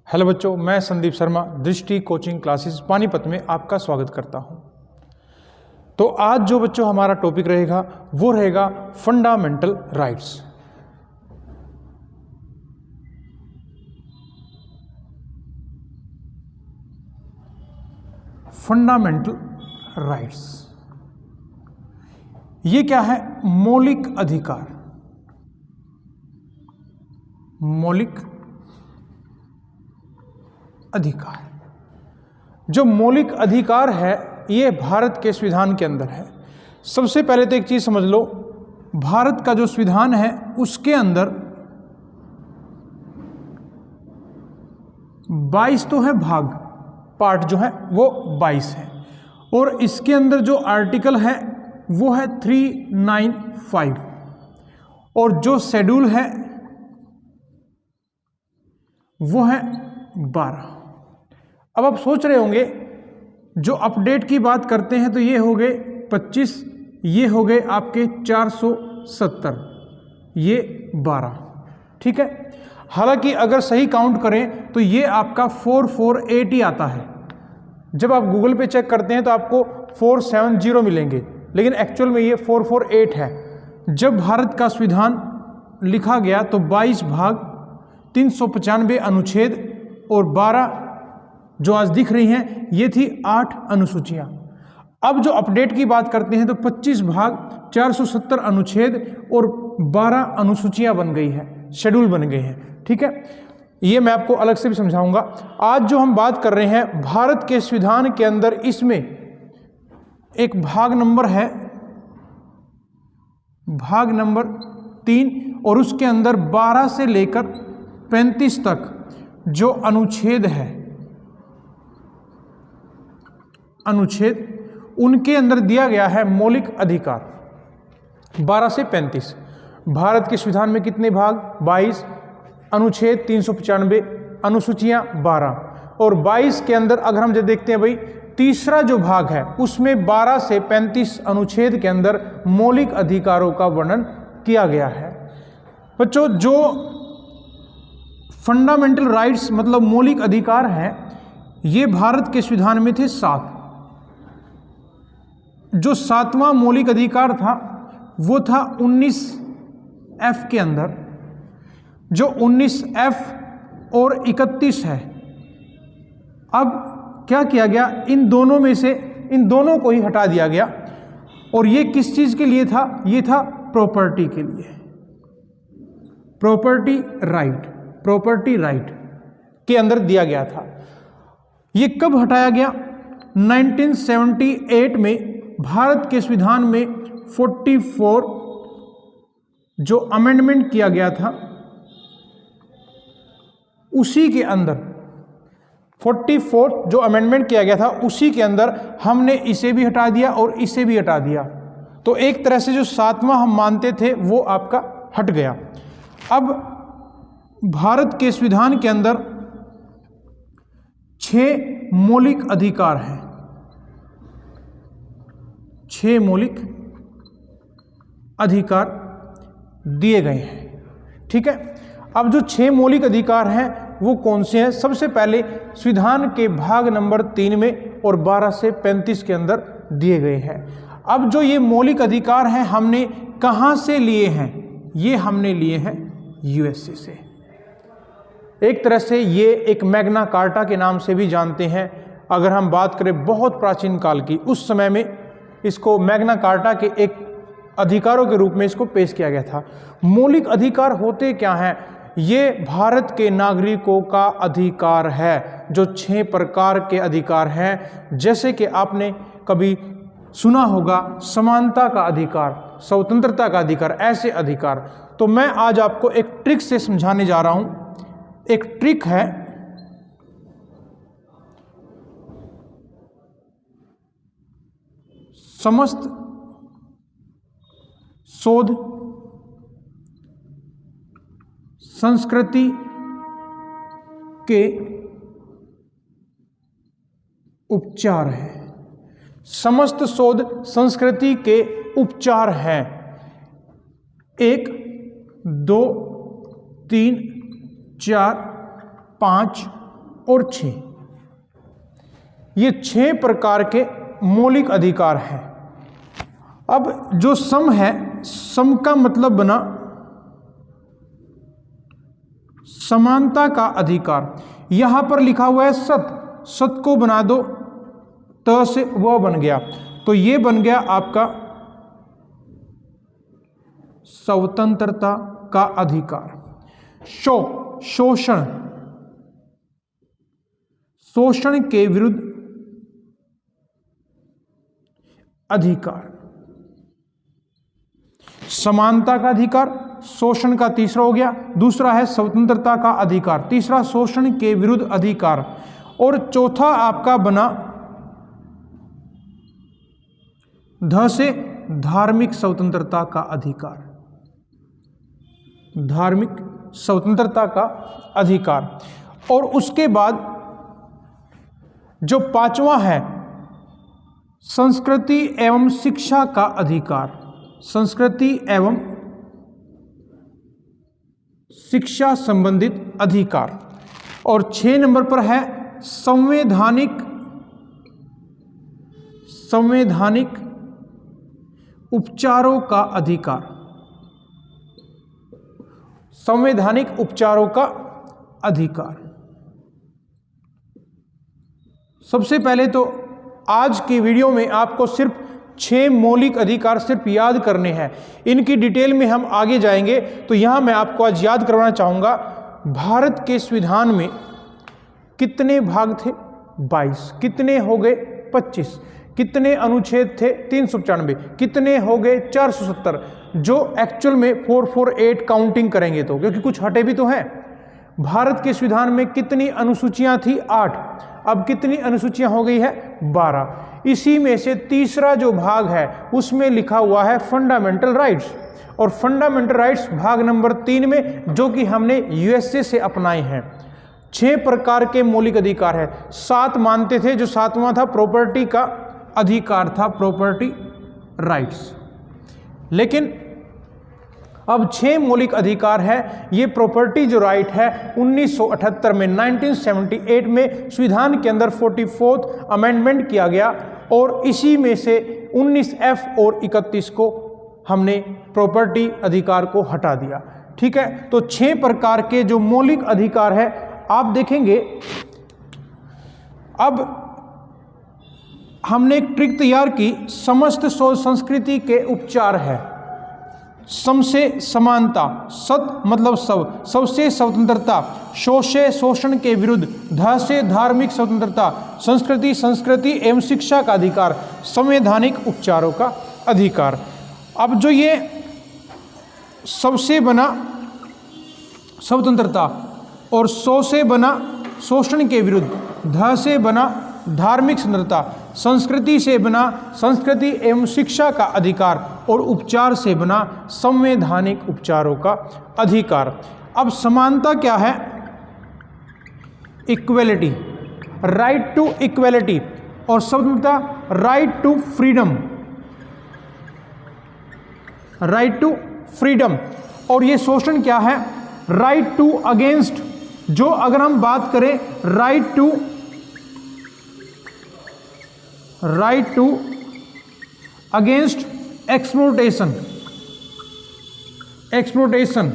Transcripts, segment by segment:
Hello बच्चों, मैं संदीप शर्मा दृष्टि कोचिंग क्लासेस पानीपत में आपका स्वागत करता हूं। तो आज जो बच्चों हमारा टॉपिक रहेगा वो रहेगा फंडामेंटल राइट्स। फंडामेंटल राइट्स ये क्या है? मौलिक अधिकार। मौलिक अधिकार, जो मौलिक अधिकार है ये भारत के संविधान के अंदर है। सबसे पहले तो एक चीज समझ लो, भारत का जो संविधान है उसके अंदर 22 तो है भाग, पार्ट जो है वो 22 है, और इसके अंदर जो आर्टिकल है वो है 395, और जो शेड्यूल है वो है 12। अब आप सोच रहे होंगे जो अपडेट की बात करते हैं तो ये हो गए 25, ये हो गए आपके 470, ये 12, ठीक है। हालांकि अगर सही काउंट करें तो ये आपका 448 ही आता है। जब आप गूगल पे चेक करते हैं तो आपको 470 मिलेंगे, लेकिन एक्चुअल में ये 448 है। जब भारत का संविधान लिखा गया तो 22 भाग, 395 अनुच्छेद और 12 जो आज दिख रही हैं ये थी 8 अनुसूचियां। अब जो अपडेट की बात करते हैं तो 25 भाग, 470 अनुच्छेद और 12 अनुसूचियां बन गई है, शेड्यूल बन गए हैं, ठीक है। ये मैं आपको अलग से भी समझाऊंगा। आज जो हम बात कर रहे हैं भारत के संविधान के अंदर, इसमें एक भाग नंबर है, भाग नंबर 3, और उसके अंदर 12 से लेकर 35 तक जो अनुच्छेद है, अनुच्छेद उनके अंदर दिया गया है मौलिक अधिकार 12 से 35। भारत के संविधान में कितने भाग? 22, अनुच्छेद 395, अनुसूचियां 12, और 22 के अंदर अगर हम जब देखते हैं भाई, तीसरा जो भाग है उसमें 12 से 35 अनुच्छेद के अंदर मौलिक अधिकारों का वर्णन किया गया है। बच्चों, जो फंडामेंटल राइट्स मतलब मौलिक अधिकार हैं, ये भारत के संविधान में थे 7। जो 7वां मौलिक अधिकार था वो था 19F के अंदर। जो 19F और 31 है, अब क्या किया गया, इन दोनों में से इन दोनों को ही हटा दिया गया, और ये किस चीज के लिए था? ये था प्रॉपर्टी के लिए, प्रॉपर्टी राइट, प्रॉपर्टी राइट के अंदर दिया गया था। ये कब हटाया गया? 1978 में भारत के संविधान में 44 जो अमेंडमेंट किया गया था उसी के अंदर, 44 जो अमेंडमेंट किया गया था उसी के अंदर हमने इसे भी हटा दिया और इसे भी हटा दिया। तो एक तरह से जो 7वां हम मानते थे वो आपका हट गया। अब भारत के संविधान के अंदर 6 मौलिक अधिकार हैं, 6 मौलिक अधिकार दिए गए हैं, ठीक है। अब जो 6 मौलिक अधिकार हैं वो कौन से हैं? सबसे पहले संविधान के भाग नंबर 3 में और 12 से 35 के अंदर दिए गए हैं। अब जो ये मौलिक अधिकार हैं हमने कहां से लिए हैं? ये हमने लिए हैं यूएसए से। एक तरह से ये एक मैग्ना कार्टा के नाम से भी जानते हैं। अगर हम बात करें बहुत प्राचीन काल की, उस समय में इसको मैग्ना कार्टा के एक अधिकारों के रूप में इसको पेश किया गया था। मौलिक अधिकार होते क्या हैं? ये भारत के नागरिकों का अधिकार है, जो 6 प्रकार के अधिकार हैं। जैसे कि आपने कभी सुना होगा समानता का अधिकार, स्वतंत्रता का अधिकार, ऐसे अधिकार। तो मैं आज आपको एक ट्रिक से समझाने जा रहा हूं। एक ट्रिक है, समस्त शोध संस्कृति के उपचार है। समस्त शोध संस्कृति के उपचार हैं। 1, 2, 3, 4, 5, और 6, ये 6 प्रकार के मौलिक अधिकार हैं। अब जो सम है, सम का मतलब बना समानता का अधिकार। यहां पर लिखा हुआ है सत, सत को बना दो त से, वह बन गया, तो ये बन गया आपका स्वतंत्रता का अधिकार। शोषण, शोषण के विरुद्ध अधिकार। समानता का अधिकार शोषण का तीसरा हो गया, दूसरा है स्वतंत्रता का अधिकार, तीसरा शोषण के विरुद्ध अधिकार, और चौथा आपका बना ध से धार्मिक स्वतंत्रता का अधिकार, धार्मिक स्वतंत्रता का अधिकार। और उसके बाद जो पांचवा है संस्कृति एवं शिक्षा का अधिकार, संस्कृति एवं शिक्षा संबंधित अधिकार। और 6 नंबर पर है संवैधानिक उपचारों का अधिकार, संवैधानिक उपचारों का अधिकार। सबसे पहले तो आज की वीडियो में आपको सिर्फ 6 मौलिक अधिकार सिर्फ याद करने हैं, इनकी डिटेल में हम आगे जाएंगे। तो यहां मैं आपको आज याद करवाना चाहूंगा, भारत के संविधान में कितने भाग थे? 22। कितने हो गए? 25। कितने अनुच्छेद थे? 395। कितने हो गए? 470, जो एक्चुअल में 448 काउंटिंग करेंगे तो, क्योंकि कुछ हटे भी तो हैं। भारत के संविधान में कितनी अनुसूचियां थी? 8। अब कितनी अनुसूचियां हो गई है? 12। इसी में से तीसरा जो भाग है उसमें लिखा हुआ है फंडामेंटल राइट्स, और फंडामेंटल राइट्स भाग नंबर 3 में, जो कि हमने यूएसए से अपनाए हैं। 6 प्रकार के मौलिक अधिकार है, 7 मानते थे, जो 7वां था प्रॉपर्टी का अधिकार था, प्रॉपर्टी राइट्स। लेकिन अब 6 मौलिक अधिकार है। ये प्रॉपर्टी जो राइट है 1978 में 1978 में संविधान के अंदर 44th अमेंडमेंट किया गया, और इसी में से 19F और 31 को हमने प्रॉपर्टी अधिकार को हटा दिया। ठीक है, तो 6 प्रकार के जो मौलिक अधिकार है आप देखेंगे। अब हमने एक ट्रिक तैयार की, समस्त संस्कृति के उपचार है। सम से समानता, सत मतलब सब, सबसे स्वतंत्रता, शोषे शोषण के विरुद्ध, ध से धार्मिक स्वतंत्रता, संस्कृति संस्कृति एवं शिक्षा का अधिकार, संवैधानिक उपचारों का अधिकार। अब जो ये सबसे बना स्वतंत्रता, और सौ से बना शोषण के विरुद्ध, ध से बना धार्मिक स्वतंत्रता, संस्कृति से बना संस्कृति एवं शिक्षा का अधिकार, और उपचार से बना संवैधानिक उपचारों का अधिकार। अब समानता क्या है? इक्वेलिटी, राइट टू इक्वेलिटी, और स्वतंत्रता right to freedom, right to freedom. और ये शोषण क्या है? राइट टू अगेंस्ट, जो अगर हम बात करें right to against exploitation, exploitation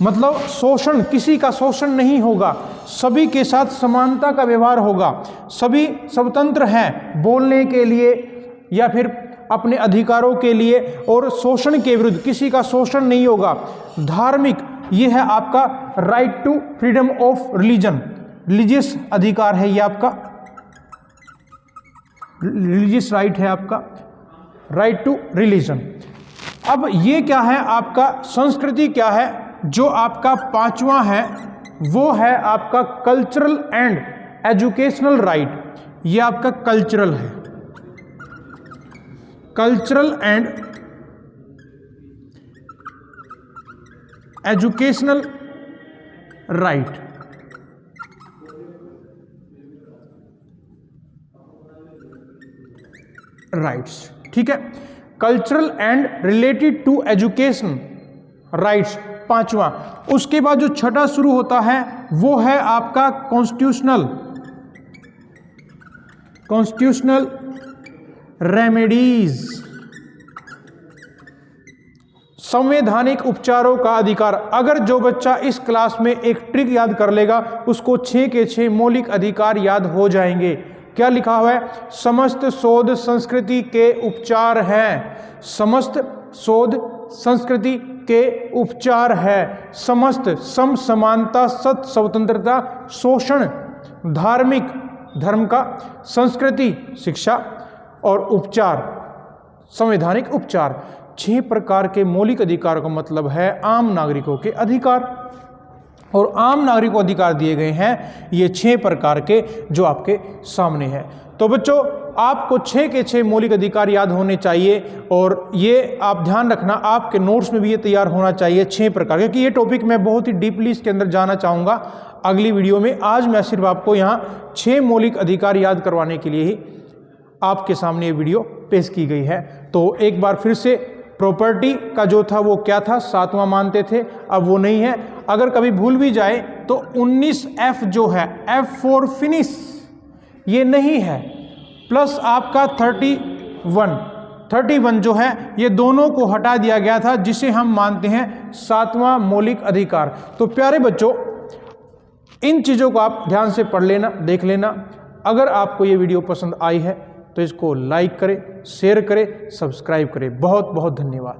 मतलब शोषण, किसी का शोषण नहीं होगा, सभी के साथ समानता का व्यवहार होगा, सभी स्वतंत्र हैं बोलने के लिए या फिर अपने अधिकारों के लिए, और शोषण के विरुद्ध किसी का शोषण नहीं होगा। धार्मिक, ये है आपका right to freedom of religion, religious अधिकार है, ये आपका रिलीजियस राइट है, आपका राइट टू रिलीजन। अब ये क्या है आपका? संस्कृति क्या है? जो आपका 5वां है वो है आपका कल्चरल एंड एजुकेशनल राइट, ये आपका कल्चरल है, कल्चरल एंड एजुकेशनल राइट। ठीक है, cultural and related to education rights 5वां। उसके बाद जो छठा शुरू होता है वो है आपका कॉन्स्टिट्यूशनल रेमेडीज, संवैधानिक उपचारों का अधिकार। अगर जो बच्चा इस क्लास में एक ट्रिक याद कर लेगा उसको 6 के 6 मौलिक अधिकार याद हो जाएंगे। क्या लिखा हुआ है? समस्त शोध संस्कृति के उपचार हैं, समस्त शोध संस्कृति के उपचार है, समस्त सम समानता सत स्वतंत्रता शोषण धार्मिक धर्म का संस्कृति शिक्षा और उपचार संवैधानिक उपचार। 6 प्रकार के मौलिक अधिकारों का मतलब है आम नागरिकों के अधिकार, और आम नागरिकों को अधिकार दिए गए हैं ये 6 प्रकार के जो आपके सामने हैं। तो बच्चों आपको 6 के 6 मौलिक अधिकार याद होने चाहिए, और ये आप ध्यान रखना आपके नोट्स में भी ये तैयार होना चाहिए 6 प्रकार, क्योंकि ये टॉपिक मैं बहुत ही डीपली इसके अंदर जाना चाहूँगा अगली वीडियो में। आज मैं सिर्फ आपको यहाँ 6 मौलिक अधिकार याद करवाने के लिए ही आपके सामने ये वीडियो पेश की गई है। तो एक बार फिर से प्रॉपर्टी का जो था वो क्या था? 7वां मानते थे, अब वो नहीं है। अगर कभी भूल भी जाए तो 19F जो है F फॉर फिनिश ये नहीं है, प्लस आपका 31 जो है ये दोनों को हटा दिया गया था, जिसे हम मानते हैं 7वां मौलिक अधिकार। तो प्यारे बच्चों इन चीज़ों को आप ध्यान से पढ़ लेना, देख लेना। अगर आपको ये वीडियो पसंद आई है तो इसको लाइक करें, शेयर करें, सब्सक्राइब करें। बहुत बहुत धन्यवाद।